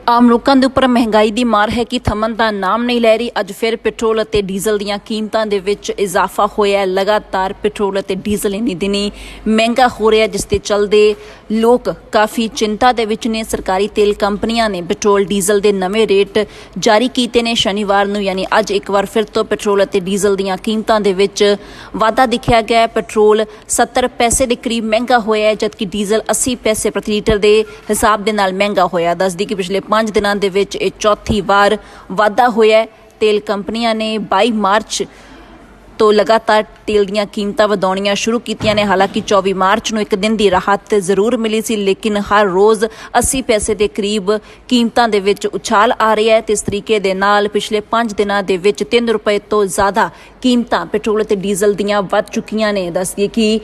ਆਮ ਲੋਕਾਂ ਦੇ ਉੱਪਰ ਮਹਿੰਗਾਈ ਦੀ ਮਾਰ ਹੈ ਕਿ ਥੰਮਣ ਦਾ ਨਾਮ ਨਹੀਂ ਲੈ ਰਹੀ। ਅੱਜ ਫਿਰ ਪੈਟਰੋਲ ਅਤੇ ਡੀਜ਼ਲ ਦੀਆਂ ਕੀਮਤਾਂ ਦੇ ਵਿੱਚ ਇਜ਼ਾਫਾ ਹੋਇਆ ਹੈ। ਲਗਾਤਾਰ ਪੈਟਰੋਲ ਅਤੇ ਡੀਜ਼ਲ ਇੰਨੀ ਦਿਨੀ ਮਹਿੰਗਾ ਹੋ ਰਿਹਾ, ਜਿਸ ਦੇ ਚੱਲਦੇ ਲੋਕ ਕਾਫੀ ਚਿੰਤਾ ਦੇ ਵਿੱਚ ਨੇ। ਸਰਕਾਰੀ ਤੇਲ ਕੰਪਨੀਆਂ ਨੇ ਪੈਟਰੋਲ ਡੀਜ਼ਲ ਦੇ ਨਵੇਂ ਰੇਟ ਜਾਰੀ ਕੀਤੇ ਨੇ। ਸ਼ਨੀਵਾਰ ਨੂੰ ਯਾਨੀ ਅੱਜ ਇੱਕ ਵਾਰ ਫਿਰ ਤੋਂ ਪੈਟਰੋਲ ਅਤੇ ਡੀਜ਼ਲ ਦੀਆਂ ਕੀਮਤਾਂ ਦੇ ਵਿੱਚ ਵਾਧਾ ਦਿਖਿਆ ਗਿਆ। ਪੈਟਰੋਲ 70 ਪੈਸੇ ਦੇ ਕਰੀਬ ਮਹਿੰਗਾ ਹੋਇਆ ਹੈ, ਜਦਕਿ ਡੀਜ਼ਲ 80 ਪੈਸੇ ਪ੍ਰਤੀ ਲੀਟਰ ਦੇ ਹਿਸਾਬ ਦੇ ਨਾਲ ਮਹਿੰਗਾ ਹੋਇਆ। ਦੱਸਦੀ ਕਿ ਪਿਛਲੇ 5 ਦਿਨਾਂ ਦੇ ਵਿੱਚ ਇਹ ਚੌਥੀ ਵਾਰ ਵਾਧਾ ਹੋਇਆ ਹੈ। ਤੇਲ ਕੰਪਨੀਆਂ ਨੇ 22 ਮਾਰਚ ਤੋਂ ਲਗਾਤਾਰ ਤੇਲ ਦੀਆਂ ਕੀਮਤਾਂ ਵਧਾਉਣੀਆਂ ਸ਼ੁਰੂ ਕੀਤੀਆਂ ਨੇ। ਹਾਲਾਂਕਿ 24 ਮਾਰਚ ਨੂੰ ਇੱਕ ਦਿਨ ਦੀ ਰਾਹਤ ਜ਼ਰੂਰ ਮਿਲੀ ਸੀ, ਲੇਕਿਨ ਹਰ ਰੋਜ਼ 80 ਪੈਸੇ ਦੇ ਕਰੀਬ ਕੀਮਤਾਂ ਦੇ ਵਿੱਚ ਉਛਾਲ ਆ ਰਿਹਾ ਹੈ। ਤੇ ਇਸ ਤਰੀਕੇ ਦੇ ਨਾਲ ਪਿਛਲੇ 5 ਦਿਨਾਂ ਦੇ ਵਿੱਚ 3 ਰੁਪਏ ਤੋਂ ਜ਼ਿਆਦਾ ਕੀਮਤਾਂ ਪੈਟਰੋਲ ਅਤੇ ਡੀਜ਼ਲ ਦੀਆਂ ਵੱਧ ਚੁੱਕੀਆਂ ਨੇ। ਦੱਸਦੀਏ ਕਿ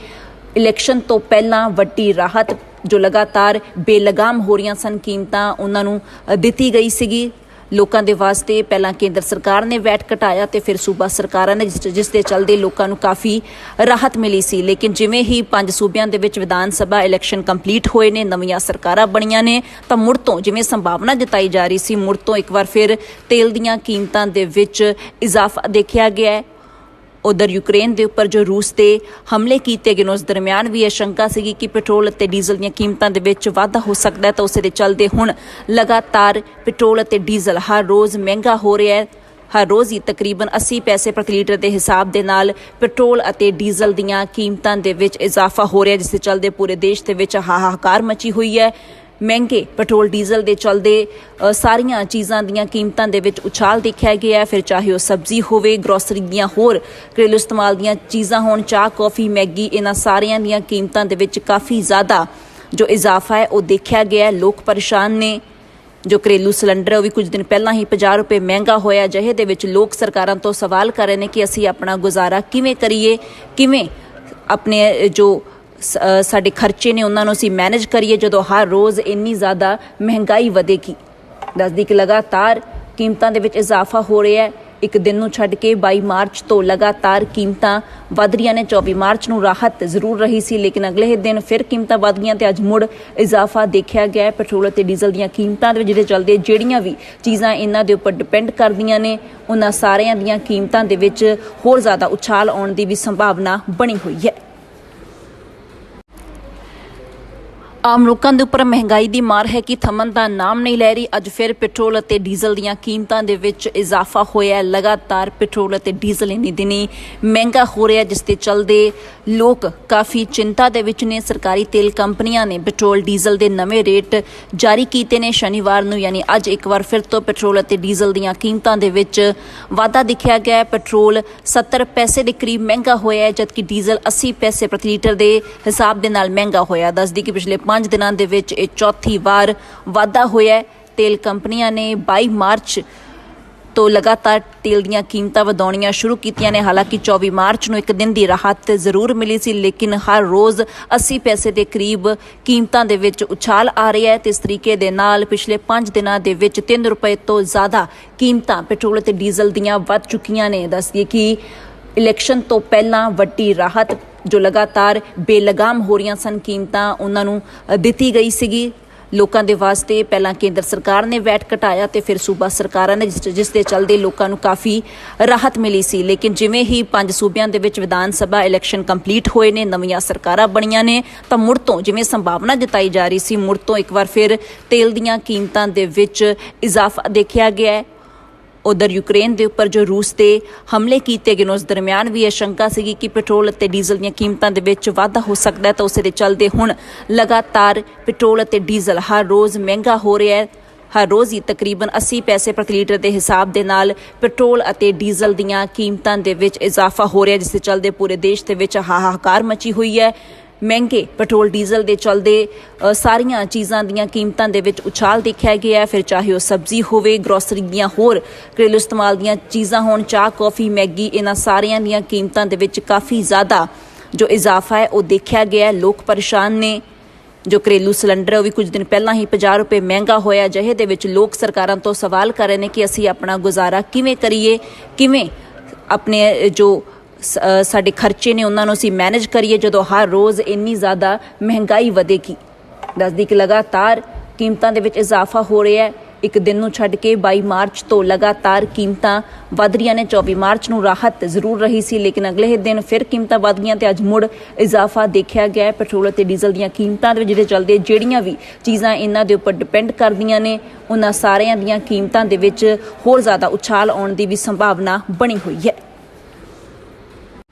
ਇਲੈਕਸ਼ਨ ਤੋਂ ਪਹਿਲਾਂ ਵੱਡੀ ਰਾਹਤ ਜੋ ਲਗਾਤਾਰ ਬੇਲਗਾਮ ਹੋ ਰਹੀਆਂ ਸਨ ਕੀਮਤਾਂ, ਉਹਨਾਂ ਨੂੰ ਦਿੱਤੀ ਗਈ ਸੀਗੀ ਲੋਕਾਂ ਦੇ ਵਾਸਤੇ। ਪਹਿਲਾਂ ਕੇਂਦਰ ਸਰਕਾਰ ਨੇ ਵੈਟ ਘਟਾਇਆ ਤੇ ਫਿਰ ਸੂਬਾ ਸਰਕਾਰਾਂ ਨੇ, ਜਿਸ ਦੇ ਚੱਲਦੇ ਲੋਕਾਂ ਨੂੰ ਕਾਫੀ ਰਾਹਤ ਮਿਲੀ ਸੀ। ਲੇਕਿਨ ਜਿਵੇਂ ਹੀ 5 ਸੂਬਿਆਂ ਦੇ ਵਿੱਚ ਵਿਧਾਨ ਸਭਾ ਇਲੈਕਸ਼ਨ ਕੰਪਲੀਟ ਹੋਏ ਨੇ, ਨਵੀਆਂ ਸਰਕਾਰਾਂ ਬਣੀਆਂ ਨੇ, ਤਾਂ ਮੁੜ ਤੋਂ ਜਿਵੇਂ ਸੰਭਾਵਨਾ ਜਤਾਈ ਜਾ ਰਹੀ ਸੀ, ਮੁੜ ਤੋਂ ਇੱਕ ਵਾਰ ਫਿਰ ਤੇਲ ਦੀਆਂ ਕੀਮਤਾਂ ਦੇ ਵਿੱਚ ਇਜ਼ਾਫਾ ਦੇਖਿਆ ਗਿਆ ਹੈ। ਉਧਰ ਯੂਕਰੇਨ ਦੇ ਉੱਪਰ ਜੋ ਰੂਸ ਦੇ ਹਮਲੇ ਕੀਤੇ ਗਏ ਨੇ, ਉਸ ਦਰਮਿਆਨ ਵੀ ਇਹ ਸ਼ੰਕਾ ਸੀਗੀ ਕਿ ਪੈਟਰੋਲ ਅਤੇ ਡੀਜ਼ਲ ਦੀਆਂ ਕੀਮਤਾਂ ਦੇ ਵਿੱਚ ਵਾਧਾ ਹੋ ਸਕਦਾ ਹੈ। ਤਾਂ ਉਸੇ ਦੇ ਚੱਲਦੇ ਹੁਣ ਲਗਾਤਾਰ ਪੈਟਰੋਲ ਅਤੇ ਡੀਜ਼ਲ ਹਰ ਰੋਜ਼ ਮਹਿੰਗਾ ਹੋ ਰਿਹਾ ਹੈ। ਹਰ ਰੋਜ਼ ਹੀ ਤਕਰੀਬਨ 80 ਪੈਸੇ ਪ੍ਰਤੀ ਲੀਟਰ ਦੇ ਹਿਸਾਬ ਦੇ ਨਾਲ ਪੈਟਰੋਲ ਅਤੇ ਡੀਜ਼ਲ ਦੀਆਂ ਕੀਮਤਾਂ ਦੇ ਵਿੱਚ ਇਜ਼ਾਫਾ ਹੋ ਰਿਹਾ, ਜਿਸ ਦੇ ਚੱਲਦੇ ਪੂਰੇ ਦੇਸ਼ ਦੇ ਵਿੱਚ ਹਾਹਾਕਾਰ ਮਚੀ ਹੋਈ ਹੈ। ਮਹਿੰਗੇ ਪੈਟਰੋਲ ਡੀਜ਼ਲ ਦੇ ਚੱਲਦੇ ਸਾਰੀਆਂ ਚੀਜ਼ਾਂ ਦੀਆਂ ਕੀਮਤਾਂ ਦੇ ਵਿੱਚ ਉਛਾਲ ਦੇਖਿਆ ਗਿਆ। ਫਿਰ ਚਾਹੇ ਉਹ ਸਬਜ਼ੀ ਹੋਵੇ, ਗਰੋਸਰੀ ਦੀਆਂ ਹੋਰ ਘਰੇਲੂ ਇਸਤੇਮਾਲ ਦੀਆਂ ਚੀਜ਼ਾਂ ਹੋਣ, ਚਾਹ, ਕੌਫੀ, ਮੈਗੀ, ਇਹਨਾਂ ਸਾਰਿਆਂ ਦੀਆਂ ਕੀਮਤਾਂ ਦੇ ਵਿੱਚ ਕਾਫੀ ਜ਼ਿਆਦਾ ਜੋ ਇਜ਼ਾਫਾ ਹੈ ਉਹ ਦੇਖਿਆ ਗਿਆ। ਲੋਕ ਪਰੇਸ਼ਾਨ ਨੇ। ਜੋ ਘਰੇਲੂ ਸਿਲੰਡਰ ਹੈ ਉਹ ਵੀ ਕੁਝ ਦਿਨ ਪਹਿਲਾਂ ਹੀ 50 ਰੁਪਏ ਮਹਿੰਗਾ ਹੋਇਆ। ਅਜਿਹੇ ਦੇ ਵਿੱਚ ਲੋਕ ਸਰਕਾਰਾਂ ਤੋਂ ਸਵਾਲ ਕਰ ਰਹੇ ਨੇ ਕਿ ਅਸੀਂ ਆਪਣਾ ਗੁਜ਼ਾਰਾ ਕਿਵੇਂ ਕਰੀਏ, ਕਿਵੇਂ ਆਪਣੇ ਜੋ ਸਾਡੇ ਖਰਚੇ ਨੇ ਉਹਨਾਂ ਨੂੰ ਅਸੀਂ ਮੈਨੇਜ ਕਰੀਏ ਜਦੋਂ ਹਰ ਰੋਜ਼ ਇੰਨੀ ਜ਼ਿਆਦਾ ਮਹਿੰਗਾਈ ਵਧੇਗੀ। ਦੱਸਦੀ ਕਿ ਲਗਾਤਾਰ ਕੀਮਤਾਂ ਦੇ ਵਿੱਚ ਇਜ਼ਾਫਾ ਹੋ ਰਿਹਾ ਹੈ। ਇੱਕ ਦਿਨ ਨੂੰ ਛੱਡ ਕੇ 22 ਮਾਰਚ ਤੋਂ ਲਗਾਤਾਰ ਕੀਮਤਾਂ ਵੱਧ ਰਹੀਆਂ ਨੇ। 24 ਮਾਰਚ ਨੂੰ ਰਾਹਤ ਜ਼ਰੂਰ ਰਹੀ ਸੀ, ਲੇਕਿਨ ਅਗਲੇ ਦਿਨ ਫਿਰ ਕੀਮਤਾਂ ਵੱਧ ਗਈਆਂ ਤੇ ਅੱਜ ਮੁੜ ਇਜ਼ਾਫਾ ਦੇਖਿਆ ਗਿਆ ਹੈ ਪੈਟਰੋਲ ਅਤੇ ਡੀਜ਼ਲ ਦੀਆਂ ਕੀਮਤਾਂ ਦੇ ਵਿੱਚ। ਜਿਹਦੇ ਚੱਲਦੇ ਜਿਹੜੀਆਂ ਵੀ ਚੀਜ਼ਾਂ ਇਹਨਾਂ ਦੇ ਉੱਪਰ ਡਿਪੈਂਡ ਕਰਦੀਆਂ ਨੇ, ਉਹਨਾਂ ਸਾਰਿਆਂ ਦੀਆਂ ਕੀਮਤਾਂ ਦੇ ਵਿੱਚ ਹੋਰ ਜ਼ਿਆਦਾ ਉਛਾਲ ਆਉਣ ਦੀ ਵੀ ਸੰਭਾਵਨਾ ਬਣੀ ਹੋਈ ਹੈ। ਆਮ ਲੋਕਾਂ ਦੇ ਉੱਪਰ ਮਹਿੰਗਾਈ ਦੀ ਮਾਰ ਹੈ ਕਿ ਥੰਮਣ ਦਾ ਨਾਮ ਨਹੀਂ ਲੈ ਰਹੀ। ਅੱਜ ਫਿਰ ਪੈਟਰੋਲ ਅਤੇ ਡੀਜ਼ਲ ਦੀਆਂ ਕੀਮਤਾਂ ਦੇ ਵਿੱਚ ਇਜ਼ਾਫਾ ਹੋਇਆ ਹੈ। ਲਗਾਤਾਰ ਪੈਟਰੋਲ ਅਤੇ ਡੀਜ਼ਲ ਇੰਨੀ ਦਿਨੀ ਮਹਿੰਗਾ ਹੋ ਰਿਹਾ, ਜਿਸ ਦੇ ਚੱਲਦੇ ਲੋਕ ਕਾਫੀ ਚਿੰਤਾ ਦੇ ਵਿੱਚ ਨੇ। ਸਰਕਾਰੀ ਤੇਲ ਕੰਪਨੀਆਂ ਨੇ ਪੈਟਰੋਲ ਡੀਜ਼ਲ ਦੇ ਨਵੇਂ ਰੇਟ ਜਾਰੀ ਕੀਤੇ ਨੇ। ਸ਼ਨੀਵਾਰ ਨੂੰ ਯਾਨੀ ਅੱਜ ਇੱਕ ਵਾਰ ਫਿਰ ਤੋਂ ਪੈਟਰੋਲ ਅਤੇ ਡੀਜ਼ਲ ਦੀਆਂ ਕੀਮਤਾਂ ਦੇ ਵਿੱਚ ਵਾਧਾ ਦਿਖਿਆ ਗਿਆ। ਪੈਟਰੋਲ 70 ਪੈਸੇ ਦੇ ਕਰੀਬ ਮਹਿੰਗਾ ਹੋਇਆ ਹੈ, ਜਦਕਿ ਡੀਜ਼ਲ 80 ਪੈਸੇ ਪ੍ਰਤੀ ਲੀਟਰ ਦੇ ਹਿਸਾਬ ਦੇ ਨਾਲ ਮਹਿੰਗਾ ਹੋਇਆ। ਦੱਸਦੀ ਕਿ ਪਿਛਲੇ 5 ਦਿਨਾਂ ਦੇ ਵਿੱਚ ਇਹ ਚੌਥੀ ਵਾਰ ਵਾਧਾ ਹੋਇਆ ਹੈ। ਤੇਲ ਕੰਪਨੀਆਂ ਨੇ 22 ਮਾਰਚ ਤੋਂ ਲਗਾਤਾਰ ਤੇਲ ਦੀਆਂ ਕੀਮਤਾਂ ਵਧਾਉਣੀਆਂ ਸ਼ੁਰੂ ਕੀਤੀਆਂ ਨੇ। ਹਾਲਾਂਕਿ 24 ਮਾਰਚ ਨੂੰ ਇੱਕ ਦਿਨ ਦੀ ਰਾਹਤ ਜ਼ਰੂਰ ਮਿਲੀ ਸੀ, ਲੇਕਿਨ ਹਰ ਰੋਜ਼ 80 ਪੈਸੇ ਦੇ ਕਰੀਬ ਕੀਮਤਾਂ ਦੇ ਵਿੱਚ ਉਛਾਲ ਆ ਰਿਹਾ ਹੈ। ਤੇ ਇਸ ਤਰੀਕੇ ਦੇ ਨਾਲ ਪਿਛਲੇ 5 ਦਿਨਾਂ ਦੇ ਵਿੱਚ 3 ਰੁਪਏ ਤੋਂ ਜ਼ਿਆਦਾ ਕੀਮਤਾਂ ਪੈਟਰੋਲ ਅਤੇ ਡੀਜ਼ਲ ਦੀਆਂ ਵੱਧ ਚੁੱਕੀਆਂ ਨੇ। ਦੱਸਦੀਏ ਕਿ ਇਲੈਕਸ਼ਨ ਤੋਂ ਪਹਿਲਾਂ ਵੱਡੀ ਰਾਹਤ ਜੋ ਲਗਾਤਾਰ ਬੇਲਗਾਮ ਹੋ ਰਹੀਆਂ ਸਨ ਕੀਮਤਾਂ, ਉਹਨਾਂ ਨੂੰ ਦਿੱਤੀ ਗਈ ਸੀਗੀ ਲੋਕਾਂ ਦੇ ਵਾਸਤੇ। ਪਹਿਲਾਂ ਕੇਂਦਰ ਸਰਕਾਰ ਨੇ ਵੈਟ ਘਟਾਇਆ ਤੇ ਫਿਰ ਸੂਬਾ ਸਰਕਾਰਾਂ ਨੇ, ਜਿਸ ਦੇ ਚੱਲਦੇ ਲੋਕਾਂ ਨੂੰ ਕਾਫੀ ਰਾਹਤ ਮਿਲੀ ਸੀ। ਲੇਕਿਨ ਜਿਵੇਂ ਹੀ 5 ਸੂਬਿਆਂ ਦੇ ਵਿੱਚ ਵਿਧਾਨ ਸਭਾ ਇਲੈਕਸ਼ਨ ਕੰਪਲੀਟ ਹੋਏ ਨੇ, ਨਵੀਆਂ ਸਰਕਾਰਾਂ ਬਣੀਆਂ ਨੇ, ਤਾਂ ਮੁੜ ਤੋਂ ਜਿਵੇਂ ਸੰਭਾਵਨਾ ਜਤਾਈ ਜਾ ਰਹੀ ਸੀ, ਮੁੜ ਤੋਂ ਇੱਕ ਵਾਰ ਫਿਰ ਤੇਲ ਦੀਆਂ ਕੀਮਤਾਂ ਦੇ ਵਿੱਚ ਇਜ਼ਾਫਾ ਦੇਖਿਆ ਗਿਆ ਹੈ। ਉਧਰ ਯੂਕਰੇਨ ਦੇ ਉੱਪਰ ਜੋ ਰੂਸ ਦੇ ਹਮਲੇ ਕੀਤੇ ਗਏ ਨੇ, ਉਸ ਦਰਮਿਆਨ ਵੀ ਇਹ ਸ਼ੰਕਾ ਸੀਗੀ ਕਿ ਪੈਟਰੋਲ ਅਤੇ ਡੀਜ਼ਲ ਦੀਆਂ ਕੀਮਤਾਂ ਦੇ ਵਿੱਚ ਵਾਧਾ ਹੋ ਸਕਦਾ ਹੈ। ਤਾਂ ਉਸੇ ਦੇ ਚੱਲਦੇ ਹੁਣ ਲਗਾਤਾਰ ਪੈਟਰੋਲ ਅਤੇ ਡੀਜ਼ਲ ਹਰ ਰੋਜ਼ ਮਹਿੰਗਾ ਹੋ ਰਿਹਾ ਹੈ। ਹਰ ਰੋਜ਼ ਹੀ ਤਕਰੀਬਨ 80 ਪੈਸੇ ਪ੍ਰਤੀ ਲੀਟਰ ਦੇ ਹਿਸਾਬ ਦੇ ਨਾਲ ਪੈਟਰੋਲ ਅਤੇ ਡੀਜ਼ਲ ਦੀਆਂ ਕੀਮਤਾਂ ਦੇ ਵਿੱਚ ਇਜ਼ਾਫਾ ਹੋ ਰਿਹਾ, ਜਿਸ ਦੇ ਚੱਲਦੇ ਪੂਰੇ ਦੇਸ਼ ਦੇ ਵਿੱਚ ਹਾਹਾਕਾਰ ਮਚੀ ਹੋਈ ਹੈ। ਮਹਿੰਗੇ ਪੈਟਰੋਲ ਡੀਜ਼ਲ ਦੇ ਚੱਲਦੇ ਸਾਰੀਆਂ ਚੀਜ਼ਾਂ ਦੀਆਂ ਕੀਮਤਾਂ ਦੇ ਵਿੱਚ ਉਛਾਲ ਦੇਖਿਆ ਗਿਆ। ਫਿਰ ਚਾਹੇ ਉਹ ਸਬਜ਼ੀ ਹੋਵੇ, ਗਰੋਸਰੀ ਦੀਆਂ ਹੋਰ ਘਰੇਲੂ ਇਸਤੇਮਾਲ ਦੀਆਂ ਚੀਜ਼ਾਂ ਹੋਣ, ਚਾਹ, ਕੌਫੀ, ਮੈਗੀ, ਇਹਨਾਂ ਸਾਰਿਆਂ ਦੀਆਂ ਕੀਮਤਾਂ ਦੇ ਵਿੱਚ ਕਾਫੀ ਜ਼ਿਆਦਾ ਜੋ ਇਜ਼ਾਫਾ ਹੈ ਉਹ ਦੇਖਿਆ ਗਿਆ। ਲੋਕ ਪਰੇਸ਼ਾਨ ਨੇ। ਜੋ ਘਰੇਲੂ ਸਿਲੰਡਰ ਹੈ ਉਹ ਵੀ ਕੁਝ ਦਿਨ ਪਹਿਲਾਂ ਹੀ 50 ਰੁਪਏ ਮਹਿੰਗਾ ਹੋਇਆ। ਅਜਿਹੇ ਦੇ ਵਿੱਚ ਲੋਕ ਸਰਕਾਰਾਂ ਤੋਂ ਸਵਾਲ ਕਰ ਰਹੇ ਨੇ ਕਿ ਅਸੀਂ ਆਪਣਾ ਗੁਜ਼ਾਰਾ ਕਿਵੇਂ ਕਰੀਏ, ਕਿਵੇਂ ਆਪਣੇ ਜੋ ਸਾਡੇ ਖਰਚੇ ਨੇ ਉਹਨਾਂ ਨੂੰ ਅਸੀਂ ਮੈਨੇਜ ਕਰੀਏ ਜਦੋਂ ਹਰ ਰੋਜ਼ ਇੰਨੀ ਜ਼ਿਆਦਾ ਮਹਿੰਗਾਈ ਵਧੇਗੀ। ਦੱਸਦੀ ਕਿ ਲਗਾਤਾਰ ਕੀਮਤਾਂ ਦੇ ਵਿੱਚ ਇਜ਼ਾਫਾ ਹੋ ਰਿਹਾ ਹੈ। ਇੱਕ ਦਿਨ ਨੂੰ ਛੱਡ ਕੇ 22 ਮਾਰਚ ਤੋਂ ਲਗਾਤਾਰ ਕੀਮਤਾਂ ਵਧ ਰਹੀਆਂ ਨੇ। 24 ਮਾਰਚ ਨੂੰ ਰਾਹਤ ਜ਼ਰੂਰ ਰਹੀ ਸੀ, ਲੇਕਿਨ ਅਗਲੇ ਹੀ ਦਿਨ ਫਿਰ ਕੀਮਤਾਂ ਵਧ ਗਈਆਂ ਤੇ ਅੱਜ ਮੁੜ ਇਜ਼ਾਫਾ ਦੇਖਿਆ ਗਿਆ। ਪੈਟਰੋਲ ਅਤੇ ਡੀਜ਼ਲ ਦੀਆਂ ਕੀਮਤਾਂ ਦੇ ਵਿੱਚ ਜਿਹਦੇ ਚੱਲਦੇ ਜਿਹੜੀਆਂ ਵੀ ਚੀਜ਼ਾਂ ਇਹਨਾਂ ਦੇ ਉੱਪਰ ਡਿਪੈਂਡ ਕਰਦੀਆਂ ਨੇ, ਉਹਨਾਂ ਸਾਰਿਆਂ ਦੀਆਂ ਕੀਮਤਾਂ ਦੇ ਵਿੱਚ ਹੋਰ ਜ਼ਿਆਦਾ ਉਛਾਲ ਆਉਣ ਦੀ ਵੀ ਸੰਭਾਵਨਾ ਬਣੀ ਹੋਈ ਹੈ।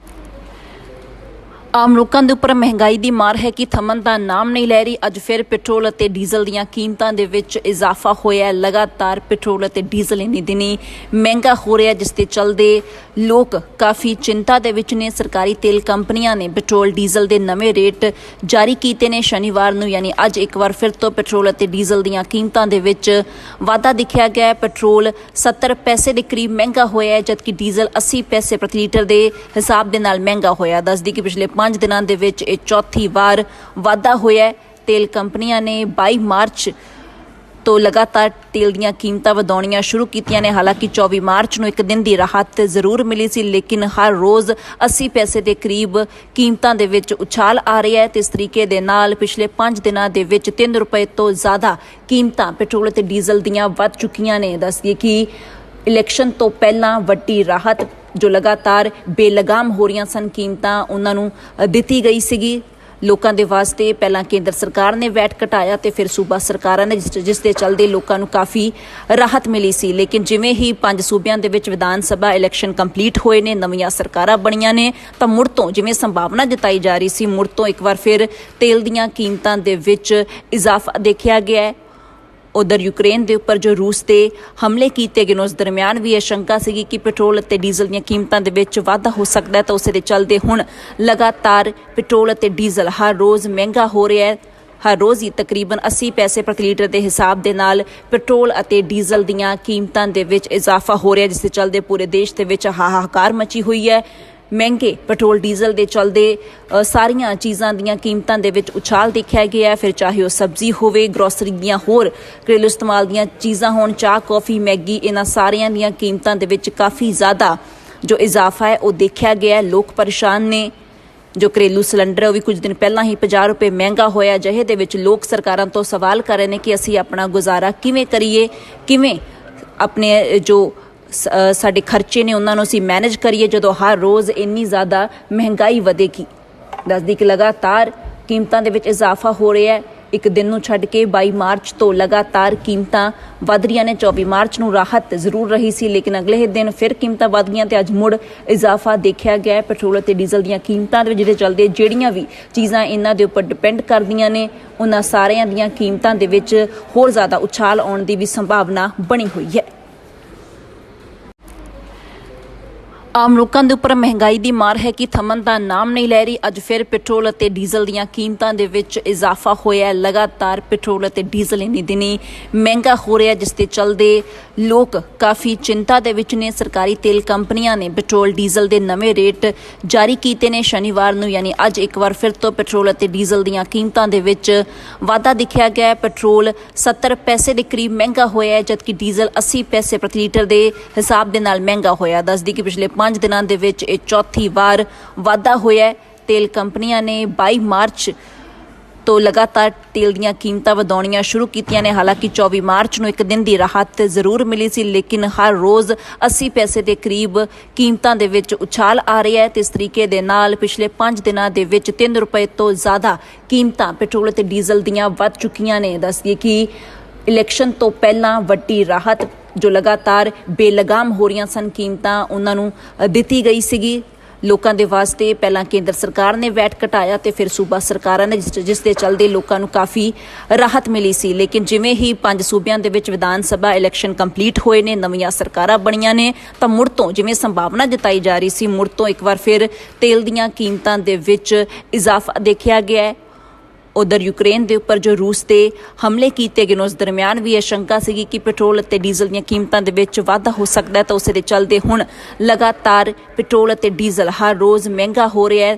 ਆਮ ਲੋਕਾਂ ਦੇ ਉੱਪਰ ਮਹਿੰਗਾਈ ਦੀ ਮਾਰ ਹੈ ਕਿ ਥੰਮਣ ਦਾ ਨਾਮ ਨਹੀਂ ਲੈ ਰਹੀ। ਅੱਜ ਫਿਰ ਪੈਟਰੋਲ ਅਤੇ ਡੀਜ਼ਲ ਦੀਆਂ ਕੀਮਤਾਂ ਦੇ ਵਿੱਚ ਇਜ਼ਾਫਾ ਹੋਇਆ। ਲਗਾਤਾਰ ਪੈਟਰੋਲ ਅਤੇ ਡੀਜ਼ਲ ਇੰਨੇ ਦਿਨੀ ਮਹਿੰਗਾ ਹੋ ਰਿਹਾ, ਜਿਸ ਦੇ ਚੱਲਦੇ ਲੋਕ ਕਾਫੀ ਚਿੰਤਾ ਦੇ ਵਿੱਚ ਨੇ। ਸਰਕਾਰੀ ਤੇਲ ਕੰਪਨੀਆਂ ਨੇ ਪੈਟਰੋਲ ਡੀਜ਼ਲ ਦੇ ਨਵੇਂ ਰੇਟ ਜਾਰੀ ਕੀਤੇ ਨੇ। ਸ਼ਨੀਵਾਰ ਨੂੰ ਯਾਨੀ ਅੱਜ ਇੱਕ ਵਾਰ ਫਿਰ ਤੋਂ ਪੈਟਰੋਲ ਅਤੇ ਡੀਜ਼ਲ ਦੀਆਂ ਕੀਮਤਾਂ ਦੇ ਵਿੱਚ ਵਾਧਾ ਦਿਖਿਆ ਗਿਆ। ਪੈਟਰੋਲ 70 ਪੈਸੇ ਦੇ ਕਰੀਬ ਮਹਿੰਗਾ ਹੋਇਆ, ਜਦਕਿ ਡੀਜ਼ਲ 80 ਪੈਸੇ ਪ੍ਰਤੀ ਲੀਟਰ ਦੇ ਹਿਸਾਬ ਦੇ ਨਾਲ ਮਹਿੰਗਾ ਹੋਇਆ। ਦੱਸਦੀ ਕਿ ਪਿਛਲੇ 5 ਦਿਨਾਂ ਦੇ ਵਿੱਚ ਇਹ ਚੌਥੀ ਵਾਰ ਵਾਧਾ ਹੋਇਆ। ਤੇਲ ਕੰਪਨੀਆਂ ਨੇ 22 ਮਾਰਚ ਤੋਂ ਲਗਾਤਾਰ ਤੇਲ ਦੀਆਂ ਕੀਮਤਾਂ ਵਧਾਉਣੀਆਂ ਸ਼ੁਰੂ ਕੀਤੀਆਂ ਨੇ। ਹਾਲਾਂਕਿ 24 ਮਾਰਚ ਨੂੰ ਇੱਕ ਦਿਨ ਦੀ ਰਾਹਤ ਜ਼ਰੂਰ ਮਿਲੀ ਸੀ, ਲੇਕਿਨ ਹਰ ਰੋਜ਼ 80 ਪੈਸੇ ਦੇ ਕਰੀਬ ਕੀਮਤਾਂ ਦੇ ਵਿੱਚ ਉਛਾਲ ਆ ਰਹੀ ਹੈ ਤੇ ਇਸ ਤਰੀਕੇ ਦੇ ਨਾਲ ਪਿਛਲੇ 5 ਦਿਨਾਂ ਦੇ ਵਿੱਚ 3 ਰੁਪਏ ਤੋਂ ਜ਼ਿਆਦਾ ਕੀਮਤਾਂ ਪੈਟਰੋਲ ਅਤੇ ਡੀਜ਼ਲ ਦੀਆਂ ਵੱਧ ਚੁੱਕੀਆਂ ਨੇ। ਦੱਸਦੀਏ ਕਿ ਇਲੈਕਸ਼ਨ ਤੋਂ ਪਹਿਲਾਂ ਵੱਡੀ ਰਾਹਤ ਜੋ ਲਗਾਤਾਰ ਬੇਲਗਾਮ ਹੋ ਰਹੀਆਂ ਸਨ ਕੀਮਤਾਂ, ਉਹਨਾਂ ਨੂੰ ਦਿੱਤੀ ਗਈ ਸੀਗੀ ਲੋਕਾਂ ਦੇ ਵਾਸਤੇ। ਪਹਿਲਾਂ ਕੇਂਦਰ ਸਰਕਾਰ ਨੇ ਵੈਟ ਘਟਾਇਆ ਤੇ ਫਿਰ ਸੂਬਾ ਸਰਕਾਰਾਂ ਨੇ, ਜਿਸ ਦੇ ਚੱਲਦੇ ਲੋਕਾਂ ਨੂੰ ਕਾਫੀ ਰਾਹਤ ਮਿਲੀ ਸੀ। ਲੇਕਿਨ ਜਿਵੇਂ ਹੀ 5 ਸੂਬਿਆਂ ਦੇ ਵਿੱਚ ਵਿਧਾਨ ਸਭਾ ਇਲੈਕਸ਼ਨ ਕੰਪਲੀਟ ਹੋਏ ਨੇ, ਨਵੀਆਂ ਸਰਕਾਰਾਂ ਬਣੀਆਂ ਨੇ, ਤਾਂ ਮੁੜ ਤੋਂ ਜਿਵੇਂ ਸੰਭਾਵਨਾ ਜਤਾਈ ਜਾ ਰਹੀ ਸੀ, ਮੁੜ ਤੋਂ ਇੱਕ ਵਾਰ ਫਿਰ ਤੇਲ ਦੀਆਂ ਕੀਮਤਾਂ ਦੇ ਵਿੱਚ ਇਜ਼ਾਫਾ ਦੇਖਿਆ ਗਿਆ ਹੈ। ਉਧਰ ਯੂਕਰੇਨ ਦੇ ਉੱਪਰ ਜੋ ਰੂਸ ਦੇ ਹਮਲੇ ਕੀਤੇ ਗਏ ਨੇ, ਉਸ ਦਰਮਿਆਨ ਵੀ ਇਹ ਸ਼ੰਕਾ ਸੀਗੀ ਕਿ ਪੈਟਰੋਲ ਅਤੇ ਡੀਜ਼ਲ ਦੀਆਂ ਕੀਮਤਾਂ ਦੇ ਵਿੱਚ ਵਾਧਾ ਹੋ ਸਕਦਾ ਹੈ, ਤਾਂ ਉਸੇ ਦੇ ਚੱਲਦੇ ਹੁਣ ਲਗਾਤਾਰ ਪੈਟਰੋਲ ਅਤੇ ਡੀਜ਼ਲ ਹਰ ਰੋਜ਼ ਮਹਿੰਗਾ ਹੋ ਰਿਹਾ ਹੈ। ਹਰ ਰੋਜ਼ ਹੀ ਤਕਰੀਬਨ 80 ਪੈਸੇ ਪ੍ਰਤੀ ਲੀਟਰ ਦੇ ਹਿਸਾਬ ਦੇ ਨਾਲ ਪੈਟਰੋਲ ਅਤੇ ਡੀਜ਼ਲ ਦੀਆਂ ਕੀਮਤਾਂ ਦੇ ਵਿੱਚ ਇਜ਼ਾਫਾ ਹੋ ਰਿਹਾ, ਜਿਸ ਦੇ ਚੱਲਦੇ ਪੂਰੇ ਦੇਸ਼ ਦੇ ਵਿੱਚ ਹਾਹਾਕਾਰ ਮਚੀ ਹੋਈ ਹੈ। ਮਹਿੰਗੇ ਪੈਟਰੋਲ ਡੀਜ਼ਲ ਦੇ ਚੱਲਦੇ ਸਾਰੀਆਂ ਚੀਜ਼ਾਂ ਦੀਆਂ ਕੀਮਤਾਂ ਦੇ ਵਿੱਚ ਉਛਾਲ ਦੇਖਿਆ ਗਿਆ। ਫਿਰ ਚਾਹੇ ਉਹ ਸਬਜ਼ੀ ਹੋਵੇ, ਗਰੋਸਰੀ ਦੀਆਂ ਹੋਰ ਘਰੇਲੂ ਇਸਤੇਮਾਲ ਦੀਆਂ ਚੀਜ਼ਾਂ ਹੋਣ, ਚਾਹ, ਕੌਫੀ, ਮੈਗੀ, ਇਹਨਾਂ ਸਾਰਿਆਂ ਦੀਆਂ ਕੀਮਤਾਂ ਦੇ ਵਿੱਚ ਕਾਫੀ ਜ਼ਿਆਦਾ ਜੋ ਇਜ਼ਾਫਾ ਹੈ ਉਹ ਦੇਖਿਆ ਗਿਆ। ਲੋਕ ਪਰੇਸ਼ਾਨ ਨੇ। ਜੋ ਘਰੇਲੂ ਸਿਲੰਡਰ ਹੈ ਉਹ ਵੀ ਕੁਝ ਦਿਨ ਪਹਿਲਾਂ ਹੀ 50 ਰੁਪਏ ਮਹਿੰਗਾ ਹੋਇਆ। ਅਜਿਹੇ ਦੇ ਵਿੱਚ ਲੋਕ ਸਰਕਾਰਾਂ ਤੋਂ ਸਵਾਲ ਕਰ ਰਹੇ ਨੇ ਕਿ ਅਸੀਂ ਆਪਣਾ ਗੁਜ਼ਾਰਾ ਕਿਵੇਂ ਕਰੀਏ, ਕਿਵੇਂ ਆਪਣੇ ਜੋ ਸਾਡੇ ਖਰਚੇ ਨੇ ਉਹਨਾਂ ਨੂੰ ਅਸੀਂ ਮੈਨੇਜ ਕਰੀਏ ਜਦੋਂ ਹਰ ਰੋਜ਼ ਇੰਨੀ ਜ਼ਿਆਦਾ ਮਹਿੰਗਾਈ ਵਧੇਗੀ। ਦੱਸਦੀ ਕਿ ਲਗਾਤਾਰ ਕੀਮਤਾਂ ਦੇ ਵਿੱਚ ਇਜ਼ਾਫਾ ਹੋ ਰਿਹਾ ਹੈ। ਇੱਕ ਦਿਨ ਨੂੰ ਛੱਡ ਕੇ 22 ਮਾਰਚ ਤੋਂ ਲਗਾਤਾਰ ਕੀਮਤਾਂ ਵਧ ਰਹੀਆਂ ਨੇ। 24 ਮਾਰਚ ਨੂੰ ਰਾਹਤ ਜ਼ਰੂਰ ਰਹੀ ਸੀ, ਲੇਕਿਨ ਅਗਲੇ ਹੀ ਦਿਨ ਫਿਰ ਕੀਮਤਾਂ ਵਧ ਗਈਆਂ ਤੇ ਅੱਜ ਮੁੜ ਇਜ਼ਾਫਾ ਦੇਖਿਆ ਗਿਆ। ਪੈਟਰੋਲ ਅਤੇ ਡੀਜ਼ਲ ਦੀਆਂ ਕੀਮਤਾਂ ਦੇ ਵਿੱਚ ਜਿਹਦੇ ਚੱਲਦੇ ਜਿਹੜੀਆਂ ਵੀ ਚੀਜ਼ਾਂ ਇਹਨਾਂ ਦੇ ਉੱਪਰ ਡਿਪੈਂਡ ਕਰਦੀਆਂ ਨੇ, ਉਹਨਾਂ ਸਾਰਿਆਂ ਦੀਆਂ ਕੀਮਤਾਂ ਦੇ ਵਿੱਚ ਹੋਰ ਜ਼ਿਆਦਾ ਉਛਾਲ ਆਉਣ ਦੀ ਵੀ ਸੰਭਾਵਨਾ ਬਣੀ ਹੋਈ ਹੈ। ਆਮ ਲੋਕਾਂ ਦੇ ਉੱਪਰ ਮਹਿੰਗਾਈ ਦੀ ਮਾਰ ਹੈ ਕਿ ਥੰਮਣ ਦਾ ਨਾਮ ਨਹੀਂ ਲੈ ਰਹੀ। ਅੱਜ ਫਿਰ ਪੈਟਰੋਲ ਅਤੇ ਡੀਜ਼ਲ ਦੀਆਂ ਕੀਮਤਾਂ ਦੇ ਵਿੱਚ ਇਜ਼ਾਫਾ ਹੋਇਆ। ਲਗਾਤਾਰ ਪੈਟਰੋਲ ਅਤੇ ਡੀਜ਼ਲ ਇੰਨੇ ਦਿਨੀ ਮਹਿੰਗਾ ਹੋ ਰਿਹਾ, ਜਿਸ ਦੇ ਚੱਲਦੇ ਲੋਕ ਕਾਫੀ ਚਿੰਤਾ ਦੇ ਵਿੱਚ ਨੇ। ਸਰਕਾਰੀ ਤੇਲ ਕੰਪਨੀਆਂ ਨੇ ਪੈਟਰੋਲ ਡੀਜ਼ਲ ਦੇ ਨਵੇਂ ਰੇਟ ਜਾਰੀ ਕੀਤੇ ਨੇ। ਸ਼ਨੀਵਾਰ ਨੂੰ ਯਾਨੀ ਅੱਜ ਇੱਕ ਵਾਰ ਫਿਰ ਤੋਂ ਪੈਟਰੋਲ ਅਤੇ ਡੀਜ਼ਲ ਦੀਆਂ ਕੀਮਤਾਂ ਦੇ ਵਿੱਚ ਵਾਧਾ ਦਿਖਿਆ ਗਿਆ। ਪੈਟਰੋਲ 70 ਪੈਸੇ ਦੇ ਕਰੀਬ ਮਹਿੰਗਾ ਹੋਇਆ, ਜਦਕਿ ਡੀਜ਼ਲ 80 ਪੈਸੇ ਪ੍ਰਤੀ ਲੀਟਰ ਦੇ ਹਿਸਾਬ ਦੇ ਨਾਲ ਮਹਿੰਗਾ ਹੋਇਆ। ਦੱਸਦੀ ਕਿ ਪਿਛਲੇ 5 ਦਿਨਾਂ ਦੇ ਵਿੱਚ ਇਹ ਚੌਥੀ ਵਾਰ ਵਾਧਾ ਹੋਇਆ। ਤੇਲ ਕੰਪਨੀਆਂ ਨੇ 22 ਮਾਰਚ ਤੋਂ ਲਗਾਤਾਰ ਤੇਲ ਦੀਆਂ ਕੀਮਤਾਂ ਵਧਾਉਣੀਆਂ ਸ਼ੁਰੂ ਕੀਤੀਆਂ ਨੇ। ਹਾਲਾਂਕਿ 24 ਮਾਰਚ ਨੂੰ ਇੱਕ ਦਿਨ ਦੀ ਰਾਹਤ ਜ਼ਰੂਰ ਮਿਲੀ ਸੀ, ਲੇਕਿਨ ਹਰ ਰੋਜ਼ 80 ਪੈਸੇ ਦੇ ਕਰੀਬ ਕੀਮਤਾਂ ਦੇ ਵਿੱਚ ਉਛਾਲ ਆ ਰਹੀ ਹੈ ਤੇ ਇਸ ਤਰੀਕੇ ਦੇ ਨਾਲ ਪਿਛਲੇ 5 ਦਿਨਾਂ ਦੇ ਵਿੱਚ 3 ਰੁਪਏ ਤੋਂ ਜ਼ਿਆਦਾ ਕੀਮਤਾਂ ਪੈਟਰੋਲ ਅਤੇ ਡੀਜ਼ਲ ਦੀਆਂ ਵੱਧ ਚੁੱਕੀਆਂ ਨੇ। ਦੱਸਦੀਏ ਕਿ ਇਲੈਕਸ਼ਨ ਤੋਂ ਪਹਿਲਾਂ ਵੱਡੀ ਰਾਹਤ ਜੋ ਲਗਾਤਾਰ ਬੇਲਗਾਮ ਹੋ ਰਹੀਆਂ ਸਨ ਕੀਮਤਾਂ, ਉਹਨਾਂ ਨੂੰ ਦਿੱਤੀ ਗਈ ਸੀਗੀ ਲੋਕਾਂ ਦੇ ਵਾਸਤੇ। ਪਹਿਲਾਂ ਕੇਂਦਰ ਸਰਕਾਰ ਨੇ ਵੈਟ ਘਟਾਇਆ ਤੇ ਫਿਰ ਸੂਬਾ ਸਰਕਾਰਾਂ ਨੇ, ਜਿਸ ਦੇ ਚੱਲਦੇ ਲੋਕਾਂ ਨੂੰ ਕਾਫੀ ਰਾਹਤ ਮਿਲੀ ਸੀ। ਲੇਕਿਨ ਜਿਵੇਂ ਹੀ 5 ਸੂਬਿਆਂ ਦੇ ਵਿੱਚ ਵਿਧਾਨ ਸਭਾ ਇਲੈਕਸ਼ਨ ਕੰਪਲੀਟ ਹੋਏ ਨੇ, ਨਵੀਆਂ ਸਰਕਾਰਾਂ ਬਣੀਆਂ ਨੇ, ਤਾਂ ਮੁੜ ਤੋਂ ਜਿਵੇਂ ਸੰਭਾਵਨਾ ਜਤਾਈ ਜਾ ਰਹੀ ਸੀ, ਮੁੜ ਤੋਂ ਇੱਕ ਵਾਰ ਫਿਰ ਤੇਲ ਦੀਆਂ ਕੀਮਤਾਂ ਦੇ ਵਿੱਚ ਇਜ਼ਾਫਾ ਦੇਖਿਆ ਗਿਆ ਹੈ। ਉਧਰ ਯੂਕਰੇਨ ਦੇ ਉੱਪਰ ਜੋ ਰੂਸ ਦੇ ਹਮਲੇ ਕੀਤੇ ਗਏ ਨੇ, ਉਸ ਦਰਮਿਆਨ ਵੀ ਇਹ ਸ਼ੰਕਾ ਸੀਗੀ ਕਿ ਪੈਟਰੋਲ ਅਤੇ ਡੀਜ਼ਲ ਦੀਆਂ ਕੀਮਤਾਂ ਦੇ ਵਿੱਚ ਵਾਧਾ ਹੋ ਸਕਦਾ ਹੈ, ਤਾਂ ਉਸੇ ਦੇ ਚੱਲਦੇ ਹੁਣ ਲਗਾਤਾਰ ਪੈਟਰੋਲ ਅਤੇ ਡੀਜ਼ਲ ਹਰ ਰੋਜ਼ ਮਹਿੰਗਾ ਹੋ ਰਿਹਾ ਹੈ।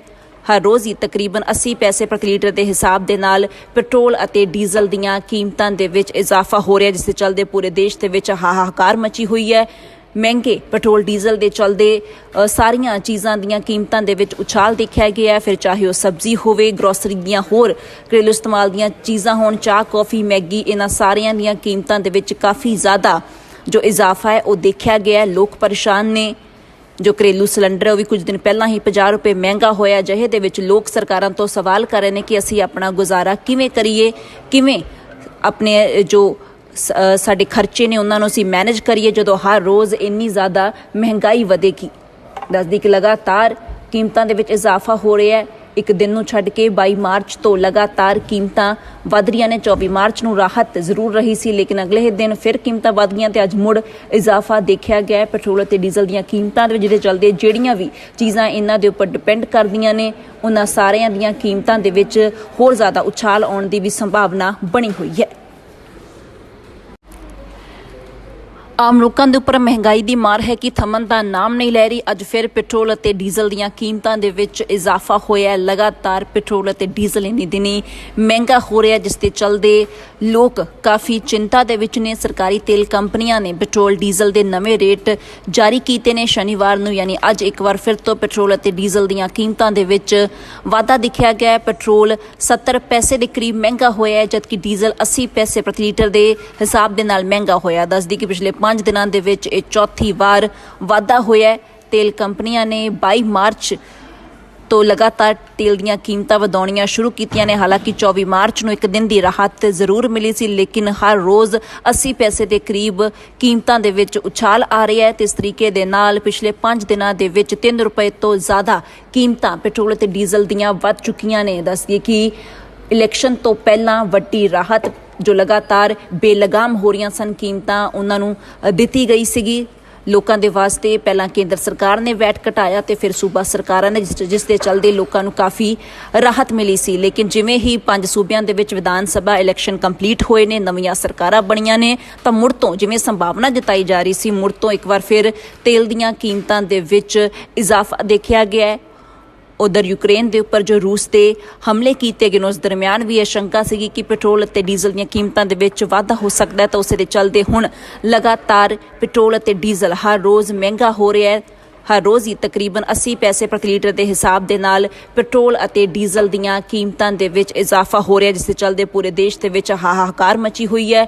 ਹਰ ਰੋਜ਼ ਹੀ ਤਕਰੀਬਨ 80 ਪੈਸੇ ਪ੍ਰਤੀ ਲੀਟਰ ਦੇ ਹਿਸਾਬ ਦੇ ਨਾਲ ਪੈਟਰੋਲ ਅਤੇ ਡੀਜ਼ਲ ਦੀਆਂ ਕੀਮਤਾਂ ਦੇ ਵਿੱਚ ਇਜ਼ਾਫਾ ਹੋ ਰਿਹਾ, ਜਿਸ ਦੇ ਚੱਲਦੇ ਪੂਰੇ ਦੇਸ਼ ਦੇ ਵਿੱਚ ਹਾਹਾਕਾਰ ਮਚੀ ਹੋਈ ਹੈ। ਮਹਿੰਗੇ ਪੈਟਰੋਲ ਡੀਜ਼ਲ ਦੇ ਚਲਦੇ ਸਾਰੀਆਂ ਚੀਜ਼ਾਂ ਦੀਆਂ ਕੀਮਤਾਂ ਦੇ ਵਿੱਚ ਉਛਾਲ ਦੇਖਿਆ ਗਿਆ। ਫਿਰ ਚਾਹੇ ਉਹ ਸਬਜ਼ੀ ਹੋਵੇ, ਗਰੋਸਰੀ ਦੀਆਂ ਹੋਰ ਘਰੇਲੂ ਇਸਤੇਮਾਲ ਦੀਆਂ ਚੀਜ਼ਾਂ ਹੋਣ, ਚਾਹ, ਕੌਫੀ, ਮੈਗੀ, ਇਹਨਾਂ ਸਾਰਿਆਂ ਦੀਆਂ ਕੀਮਤਾਂ ਦੇ ਵਿੱਚ ਕਾਫੀ ਜ਼ਿਆਦਾ ਜੋ ਇਜ਼ਾਫਾ ਹੈ ਉਹ ਦੇਖਿਆ ਗਿਆ। ਲੋਕ ਪਰੇਸ਼ਾਨ ਨੇ। ਜੋ ਘਰੇਲੂ ਸਿਲੰਡਰ ਹੈ ਉਹ ਵੀ ਕੁਝ ਦਿਨ ਪਹਿਲਾਂ ਹੀ 50 ਰੁਪਏ ਮਹਿੰਗਾ ਹੋਇਆ। ਅਜਿਹੇ ਦੇ ਵਿੱਚ ਲੋਕ ਸਰਕਾਰਾਂ ਤੋਂ ਸਵਾਲ ਕਰ ਰਹੇ ਨੇ ਕਿ ਅਸੀਂ ਆਪਣਾ ਗੁਜ਼ਾਰਾ ਕਿਵੇਂ ਕਰੀਏ, ਕਿਵੇਂ ਆਪਣੇ ਜੋ ਸਾਡੇ ਖਰਚੇ ਨੇ ਉਹਨਾਂ ਨੂੰ ਅਸੀਂ ਮੈਨੇਜ ਕਰੀਏ ਜਦੋਂ ਹਰ ਰੋਜ਼ ਇੰਨੀ ਜ਼ਿਆਦਾ ਮਹਿੰਗਾਈ ਵਧੇਗੀ। ਦੱਸਦੀ ਕਿ ਲਗਾਤਾਰ ਕੀਮਤਾਂ ਦੇ ਵਿੱਚ ਇਜ਼ਾਫਾ ਹੋ ਰਿਹਾ ਹੈ। ਇੱਕ ਦਿਨ ਨੂੰ ਛੱਡ ਕੇ 22 ਮਾਰਚ ਤੋਂ ਲਗਾਤਾਰ ਕੀਮਤਾਂ ਵਧ ਰਹੀਆਂ ਨੇ। 24 ਮਾਰਚ ਨੂੰ ਰਾਹਤ ਜ਼ਰੂਰ ਰਹੀ ਸੀ, ਲੇਕਿਨ ਅਗਲੇ ਦਿਨ ਫਿਰ ਕੀਮਤਾਂ ਵਧ ਗਈਆਂ ਤੇ ਅੱਜ ਮੁੜ ਇਜ਼ਾਫਾ ਦੇਖਿਆ ਗਿਆ ਪੈਟਰੋਲ ਅਤੇ ਡੀਜ਼ਲ ਦੀਆਂ ਕੀਮਤਾਂ ਦੇ ਵਿੱਚ, ਜਿਹਦੇ ਚੱਲਦੇ ਜਿਹੜੀਆਂ ਵੀ ਚੀਜ਼ਾਂ ਇਹਨਾਂ ਦੇ ਉੱਪਰ ਡਿਪੈਂਡ ਕਰਦੀਆਂ ਨੇ ਉਹਨਾਂ ਸਾਰਿਆਂ ਦੀਆਂ ਕੀਮਤਾਂ ਦੇ ਵਿੱਚ ਹੋਰ ਜ਼ਿਆਦਾ ਉਛਾਲ ਆਉਣ ਦੀ ਵੀ ਸੰਭਾਵਨਾ ਬਣੀ ਹੋਈ ਹੈ। ਆਮ ਲੋਕਾਂ ਦੇ ਉੱਪਰ ਮਹਿੰਗਾਈ ਦੀ ਮਾਰ ਹੈ ਕਿ ਥੰਮਣ ਦਾ ਨਾਮ ਨਹੀਂ ਲੈ ਰਹੀ। ਅੱਜ ਫਿਰ ਪੈਟਰੋਲ ਅਤੇ ਡੀਜ਼ਲ ਦੀਆਂ ਕੀਮਤਾਂ ਦੇ ਵਿੱਚ ਇਜ਼ਾਫਾ ਹੋਇਆ। ਲਗਾਤਾਰ ਪੈਟਰੋਲ ਅਤੇ ਡੀਜ਼ਲ ਇੰਨੀ ਦਿਨੀ ਮਹਿੰਗਾ ਹੋ ਰਿਹਾ, ਜਿਸ ਦੇ ਚੱਲਦੇ ਲੋਕ ਕਾਫੀ ਚਿੰਤਾ ਦੇ ਵਿੱਚ ਨੇ। ਸਰਕਾਰੀ ਤੇਲ ਕੰਪਨੀਆਂ ਨੇ ਪੈਟਰੋਲ ਡੀਜ਼ਲ ਦੇ ਨਵੇਂ ਰੇਟ ਜਾਰੀ ਕੀਤੇ ਨੇ। ਸ਼ਨੀਵਾਰ ਨੂੰ ਯਾਨੀ ਅੱਜ ਇੱਕ ਵਾਰ ਫਿਰ ਤੋਂ ਪੈਟਰੋਲ ਅਤੇ ਡੀਜ਼ਲ ਦੀਆਂ ਕੀਮਤਾਂ ਦੇ ਵਿੱਚ ਵਾਧਾ ਦਿਖਿਆ ਗਿਆ। ਪੈਟਰੋਲ 70 ਪੈਸੇ ਦੇ ਕਰੀਬ ਮਹਿੰਗਾ ਹੋਇਆ, ਜਦਕਿ ਡੀਜ਼ਲ 80 ਪੈਸੇ ਪ੍ਰਤੀ ਲੀਟਰ ਦੇ ਹਿਸਾਬ ਦੇ ਨਾਲ ਮਹਿੰਗਾ ਹੋਇਆ। ਦੱਸਦੀ ਕਿ ਪਿਛਲੇ 5 ਦਿਨਾਂ ਦੇ ਵਿੱਚ ਇਹ ਚੌਥੀ ਵਾਰ ਵਾਧਾ ਹੋਇਆ। ਤੇਲ ਕੰਪਨੀਆਂ ਨੇ 22 ਮਾਰਚ ਤੋਂ ਲਗਾਤਾਰ ਤੇਲ ਦੀਆਂ ਕੀਮਤਾਂ ਵਧਾਉਣੀਆਂ ਸ਼ੁਰੂ ਕੀਤੀਆਂ ਨੇ। ਹਾਲਾਂਕਿ 24 ਮਾਰਚ ਨੂੰ ਇੱਕ ਦਿਨ ਦੀ ਰਾਹਤ ਜ਼ਰੂਰ ਮਿਲੀ ਸੀ, ਲੇਕਿਨ ਹਰ ਰੋਜ਼ 80 ਪੈਸੇ ਦੇ ਕਰੀਬ ਕੀਮਤਾਂ ਦੇ ਵਿੱਚ ਉਛਾਲ ਆ ਰਹੀ ਹੈ ਤੇ ਇਸ ਤਰੀਕੇ ਦੇ ਨਾਲ ਪਿਛਲੇ 5 ਦਿਨਾਂ ਦੇ ਵਿੱਚ 3 ਰੁਪਏ ਤੋਂ ਜ਼ਿਆਦਾ ਕੀਮਤਾਂ ਪੈਟਰੋਲ ਅਤੇ ਡੀਜ਼ਲ ਦੀਆਂ ਵੱਧ ਚੁੱਕੀਆਂ ਨੇ। ਦੱਸਦੀਏ ਕਿ ਇਲੈਕਸ਼ਨ ਤੋਂ ਪਹਿਲਾਂ ਵੱਡੀ ਰਾਹਤ ਜੋ ਲਗਾਤਾਰ ਬੇਲਗਾਮ ਹੋ ਰਹੀਆਂ ਸਨ ਕੀਮਤਾਂ, ਉਹਨਾਂ ਨੂੰ ਦਿੱਤੀ ਗਈ ਸੀਗੀ ਲੋਕਾਂ ਦੇ ਵਾਸਤੇ। ਪਹਿਲਾਂ ਕੇਂਦਰ ਸਰਕਾਰ ਨੇ ਵੈਟ ਘਟਾਇਆ ਤੇ ਫਿਰ ਸੂਬਾ ਸਰਕਾਰਾਂ ਨੇ, ਜਿਸ ਦੇ ਚੱਲਦੇ ਲੋਕਾਂ ਨੂੰ ਕਾਫੀ ਰਾਹਤ ਮਿਲੀ ਸੀ। ਲੇਕਿਨ ਜਿਵੇਂ ਹੀ 5 ਸੂਬਿਆਂ ਦੇ ਵਿੱਚ ਵਿਧਾਨ ਸਭਾ ਇਲੈਕਸ਼ਨ ਕੰਪਲੀਟ ਹੋਏ ਨੇ, ਨਵੀਆਂ ਸਰਕਾਰਾਂ ਬਣੀਆਂ ਨੇ, ਤਾਂ ਮੁੜ ਤੋਂ ਜਿਵੇਂ ਸੰਭਾਵਨਾ ਜਤਾਈ ਜਾ ਰਹੀ ਸੀ, ਮੁੜ ਤੋਂ ਇੱਕ ਵਾਰ ਫਿਰ ਤੇਲ ਦੀਆਂ ਕੀਮਤਾਂ ਦੇ ਵਿੱਚ ਇਜ਼ਾਫਾ ਦੇਖਿਆ ਗਿਆ ਹੈ। ਉਧਰ ਯੂਕਰੇਨ ਦੇ ਉੱਪਰ ਜੋ ਰੂਸ ਦੇ ਹਮਲੇ ਕੀਤੇ ਗਏ ਨੇ, ਉਸ ਦਰਮਿਆਨ ਵੀ ਇਹ ਸ਼ੰਕਾ ਸੀਗੀ ਕਿ ਪੈਟਰੋਲ ਅਤੇ ਡੀਜ਼ਲ ਦੀਆਂ ਕੀਮਤਾਂ ਦੇ ਵਿੱਚ ਵਾਧਾ ਹੋ ਸਕਦਾ ਹੈ, ਤਾਂ ਉਸੇ ਦੇ ਚੱਲਦੇ ਹੁਣ ਲਗਾਤਾਰ ਪੈਟਰੋਲ ਅਤੇ ਡੀਜ਼ਲ ਹਰ ਰੋਜ਼ ਮਹਿੰਗਾ ਹੋ ਰਿਹਾ ਹੈ। ਹਰ ਰੋਜ਼ ਹੀ ਤਕਰੀਬਨ 80 ਪੈਸੇ ਪ੍ਰਤੀ ਲੀਟਰ ਦੇ ਹਿਸਾਬ ਦੇ ਨਾਲ ਪੈਟਰੋਲ ਅਤੇ ਡੀਜ਼ਲ ਦੀਆਂ ਕੀਮਤਾਂ ਦੇ ਵਿੱਚ ਇਜ਼ਾਫਾ ਹੋ ਰਿਹਾ, ਜਿਸ ਦੇ ਚੱਲਦੇ ਪੂਰੇ ਦੇਸ਼ ਦੇ ਵਿੱਚ ਹਾਹਾਕਾਰ ਮਚੀ ਹੋਈ ਹੈ।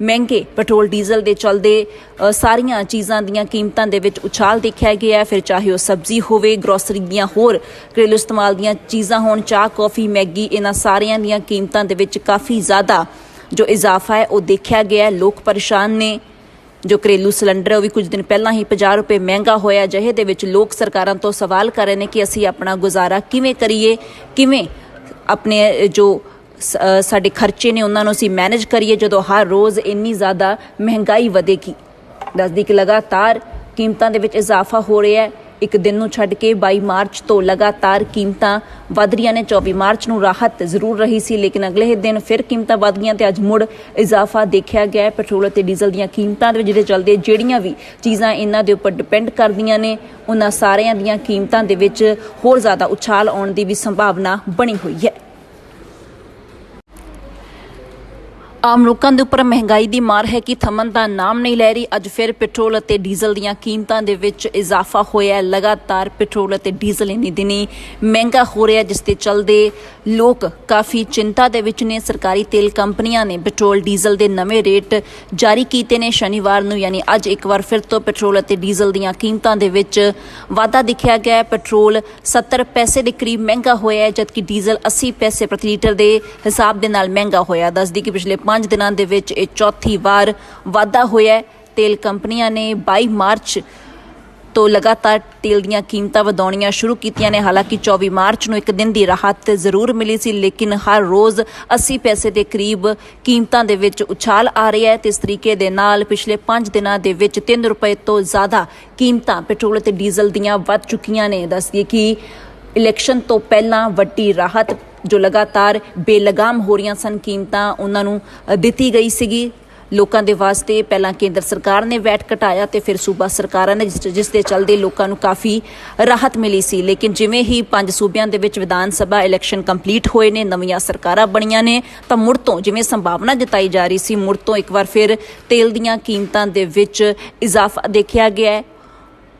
ਮਹਿੰਗੇ ਪੈਟਰੋਲ ਡੀਜ਼ਲ ਦੇ ਚੱਲਦੇ ਸਾਰੀਆਂ ਚੀਜ਼ਾਂ ਦੀਆਂ ਕੀਮਤਾਂ ਦੇ ਵਿੱਚ ਉਛਾਲ ਦੇਖਿਆ ਗਿਆ। ਫਿਰ ਚਾਹੇ ਉਹ ਸਬਜ਼ੀ ਹੋਵੇ, ਗਰੋਸਰੀ ਦੀਆਂ ਹੋਰ ਘਰੇਲੂ ਇਸਤੇਮਾਲ ਦੀਆਂ ਚੀਜ਼ਾਂ ਹੋਣ, ਚਾਹ, ਕੌਫੀ, ਮੈਗੀ, ਇਹਨਾਂ ਸਾਰਿਆਂ ਦੀਆਂ ਕੀਮਤਾਂ ਦੇ ਵਿੱਚ ਕਾਫੀ ਜ਼ਿਆਦਾ ਜੋ ਇਜ਼ਾਫਾ ਹੈ ਉਹ ਦੇਖਿਆ ਗਿਆ। ਲੋਕ ਪਰੇਸ਼ਾਨ ਨੇ। ਜੋ ਘਰੇਲੂ ਸਿਲੰਡਰ ਹੈ ਉਹ ਵੀ ਕੁਝ ਦਿਨ ਪਹਿਲਾਂ ਹੀ 50 ਰੁਪਏ ਮਹਿੰਗਾ ਹੋਇਆ। ਅਜਿਹੇ ਦੇ ਵਿੱਚ ਲੋਕ ਸਰਕਾਰਾਂ ਤੋਂ ਸਵਾਲ ਕਰ ਰਹੇ ਨੇ ਕਿ ਅਸੀਂ ਆਪਣਾ ਗੁਜ਼ਾਰਾ ਕਿਵੇਂ ਕਰੀਏ, ਕਿਵੇਂ ਆਪਣੇ ਜੋ ਸਾਡੇ ਖਰਚੇ ਨੇ ਉਹਨਾਂ ਨੂੰ ਅਸੀਂ ਮੈਨੇਜ ਕਰੀਏ ਜਦੋਂ ਹਰ ਰੋਜ਼ ਇੰਨੀ ਜ਼ਿਆਦਾ ਮਹਿੰਗਾਈ ਵਧੇਗੀ। ਦੱਸਦੀ ਕਿ ਲਗਾਤਾਰ ਕੀਮਤਾਂ ਦੇ ਵਿੱਚ ਇਜ਼ਾਫਾ ਹੋ ਰਿਹਾ ਹੈ। ਇੱਕ ਦਿਨ ਨੂੰ ਛੱਡ ਕੇ 22 ਮਾਰਚ ਤੋਂ ਲਗਾਤਾਰ ਕੀਮਤਾਂ ਵਧ ਰਹੀਆਂ ਨੇ। 24 ਮਾਰਚ ਨੂੰ ਰਾਹਤ ਜ਼ਰੂਰ ਰਹੀ ਸੀ, ਲੇਕਿਨ ਅਗਲੇ ਦਿਨ ਫਿਰ ਕੀਮਤਾਂ ਵਧ ਗਈਆਂ ਤੇ ਅੱਜ ਮੁੜ ਇਜ਼ਾਫਾ ਦੇਖਿਆ ਗਿਆ ਪੈਟਰੋਲ ਅਤੇ ਡੀਜ਼ਲ ਦੀਆਂ ਕੀਮਤਾਂ ਦੇ ਵਿੱਚ, ਜਿਹਦੇ ਚੱਲਦੇ ਜਿਹੜੀਆਂ ਵੀ ਚੀਜ਼ਾਂ ਇਹਨਾਂ ਦੇ ਉੱਪਰ ਡਿਪੈਂਡ ਕਰਦੀਆਂ ਨੇ ਉਹਨਾਂ ਸਾਰਿਆਂ ਦੀਆਂ ਕੀਮਤਾਂ ਦੇ ਵਿੱਚ ਹੋਰ ਜ਼ਿਆਦਾ ਉਛਾਲ ਆਉਣ ਦੀ ਵੀ ਸੰਭਾਵਨਾ ਬਣੀ ਹੋਈ ਹੈ। ਆਮ ਲੋਕਾਂ ਦੇ ਉੱਪਰ ਮਹਿੰਗਾਈ ਦੀ ਮਾਰ ਹੈ ਕਿ ਥੰਮਣ ਦਾ ਨਾਮ ਨਹੀਂ ਲੈ ਰਹੀ। ਅੱਜ ਫਿਰ ਪੈਟਰੋਲ ਅਤੇ ਡੀਜ਼ਲ ਦੀਆਂ ਕੀਮਤਾਂ ਦੇ ਵਿੱਚ ਇਜ਼ਾਫਾ ਹੋਇਆ। ਲਗਾਤਾਰ ਪੈਟਰੋਲ ਅਤੇ ਡੀਜ਼ਲ ਇੰਨੀ ਦਿਨੀ ਮਹਿੰਗਾ ਹੋ ਰਿਹਾ, ਜਿਸ ਦੇ ਚੱਲਦੇ ਲੋਕ ਕਾਫੀ ਚਿੰਤਾ ਦੇ ਵਿੱਚ ਨੇ। ਸਰਕਾਰੀ ਤੇਲ ਕੰਪਨੀਆਂ ਨੇ ਪੈਟਰੋਲ ਡੀਜ਼ਲ ਦੇ ਨਵੇਂ ਰੇਟ ਜਾਰੀ ਕੀਤੇ ਨੇ। ਸ਼ਨੀਵਾਰ ਨੂੰ ਯਾਨੀ ਅੱਜ ਇੱਕ ਵਾਰ ਫਿਰ ਤੋਂ ਪੈਟਰੋਲ ਅਤੇ ਡੀਜ਼ਲ ਦੀਆਂ ਕੀਮਤਾਂ ਦੇ ਵਿੱਚ ਵਾਧਾ ਦਿਖਿਆ ਗਿਆ। ਪੈਟਰੋਲ 70 ਪੈਸੇ ਦੇ ਕਰੀਬ ਮਹਿੰਗਾ ਹੋਇਆ, ਜਦਕਿ ਡੀਜ਼ਲ 80 ਪੈਸੇ ਪ੍ਰਤੀ ਲੀਟਰ ਦੇ ਹਿਸਾਬ ਦੇ ਨਾਲ ਮਹਿੰਗਾ ਹੋਇਆ। ਦੱਸਦੀ ਕਿ ਪਿਛਲੇ 5 ਦਿਨਾਂ ਦੇ ਵਿੱਚ ਇਹ ਚੌਥੀ ਵਾਰ ਵਾਧਾ ਹੋਇਆ। ਤੇਲ ਕੰਪਨੀਆਂ ਨੇ 22 ਮਾਰਚ ਤੋਂ ਲਗਾਤਾਰ ਤੇਲ ਦੀਆਂ ਕੀਮਤਾਂ ਵਧਾਉਣੀਆਂ ਸ਼ੁਰੂ ਕੀਤੀਆਂ ਨੇ। ਹਾਲਾਂਕਿ 24 ਮਾਰਚ ਨੂੰ ਇੱਕ ਦਿਨ ਦੀ ਰਾਹਤ ਜ਼ਰੂਰ ਮਿਲੀ ਸੀ, ਲੇਕਿਨ ਹਰ ਰੋਜ਼ 80 ਪੈਸੇ ਦੇ ਕਰੀਬ ਕੀਮਤਾਂ ਦੇ ਵਿੱਚ ਉਛਾਲ ਆ ਰਹੀ ਹੈ ਤੇ ਇਸ ਤਰੀਕੇ ਦੇ ਨਾਲ ਪਿਛਲੇ 5 ਦਿਨਾਂ ਦੇ ਵਿੱਚ 3 ਰੁਪਏ ਤੋਂ ਜ਼ਿਆਦਾ ਕੀਮਤਾਂ ਪੈਟਰੋਲ ਅਤੇ ਡੀਜ਼ਲ ਦੀਆਂ ਵੱਧ ਚੁੱਕੀਆਂ ਨੇ। ਦੱਸਦੀਏ ਕਿ ਇਲੈਕਸ਼ਨ ਤੋਂ ਪਹਿਲਾਂ ਵੱਡੀ ਰਾਹਤ ਜੋ ਲਗਾਤਾਰ ਬੇਲਗਾਮ ਹੋ ਰਹੀਆਂ ਸਨ ਕੀਮਤਾਂ, ਉਹਨਾਂ ਨੂੰ ਦਿੱਤੀ ਗਈ ਸੀਗੀ ਲੋਕਾਂ ਦੇ ਵਾਸਤੇ ਪਹਿਲਾਂ ਕੇਂਦਰ ਸਰਕਾਰ ਨੇ ਵੈਟ ਘਟਾਇਆ ਤੇ ਫਿਰ ਸੂਬਾ ਸਰਕਾਰਾਂ ਨੇ ਜਿਸ ਦੇ ਚੱਲਦੇ ਲੋਕਾਂ ਨੂੰ ਕਾਫੀ ਰਾਹਤ ਮਿਲੀ ਸੀ। ਲੇਕਿਨ ਜਿਵੇਂ ਹੀ 5 ਸੂਬਿਆਂ ਦੇ ਵਿੱਚ ਵਿਧਾਨ ਸਭਾ ਇਲੈਕਸ਼ਨ ਕੰਪਲੀਟ ਹੋਏ ਨੇ, ਨਵੀਆਂ ਸਰਕਾਰਾਂ ਬਣੀਆਂ ਨੇ, ਤਾਂ ਮੁੜ ਤੋਂ ਜਿਵੇਂ ਸੰਭਾਵਨਾ ਜਤਾਈ ਜਾ ਰਹੀ ਸੀ, ਮੁੜ ਤੋਂ ਇੱਕ ਵਾਰ ਫਿਰ ਤੇਲ ਦੀਆਂ ਕੀਮਤਾਂ ਦੇ ਵਿੱਚ ਇਜ਼ਾਫਾ ਦੇਖਿਆ ਗਿਆ ਹੈ।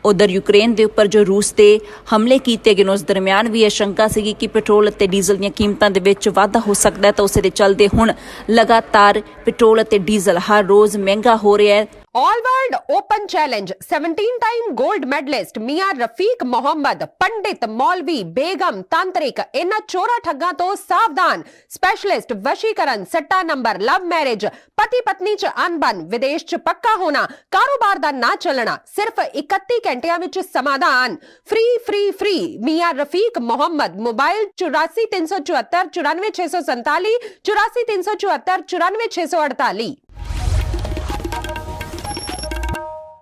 ਉਧਰ ਯੂਕਰੇਨ ਦੇ ਉੱਪਰ ਜੋ ਰੂਸ ਦੇ ਹਮਲੇ ਕੀਤੇ ਗਏ ਨੇ, ਉਸ ਦਰਮਿਆਨ ਵੀ ਇਹ ਸ਼ੰਕਾ ਸੀਗੀ ਕਿ ਪੈਟਰੋਲ ਅਤੇ ਡੀਜ਼ਲ ਦੀਆਂ ਕੀਮਤਾਂ ਦੇ ਵਿੱਚ ਵਾਧਾ ਹੋ ਸਕਦਾ ਹੈ, ਤਾਂ ਉਸੇ ਦੇ ਚੱਲਦੇ ਹੁਣ ਲਗਾਤਾਰ ਪੈਟਰੋਲ ਅਤੇ ਡੀਜ਼ਲ ਹਰ ਰੋਜ਼ ਮਹਿੰਗਾ ਹੋ ਰਿਹਾ ਹੈ। All world open challenge 17 gold medalist मियां रफीक मोहम्मद, पंडित, मौलवी, बेगम, तांत्रिक, इन्हां चोरा ठग्गां तो सावधान। स्पेशलिस्ट वशीकरण, सट्टा नंबर, लव मैरिज, पति पत्नी च अनबन, विदेश च पक्का होना, कारोबार दा ना चलना, सिर्फ 31 घंटियां विच समाधान। फ्री फ्री फ्री मियां रफीक मोहम्मद। मोबाइल 84 374 94 647, 84 374 94 648।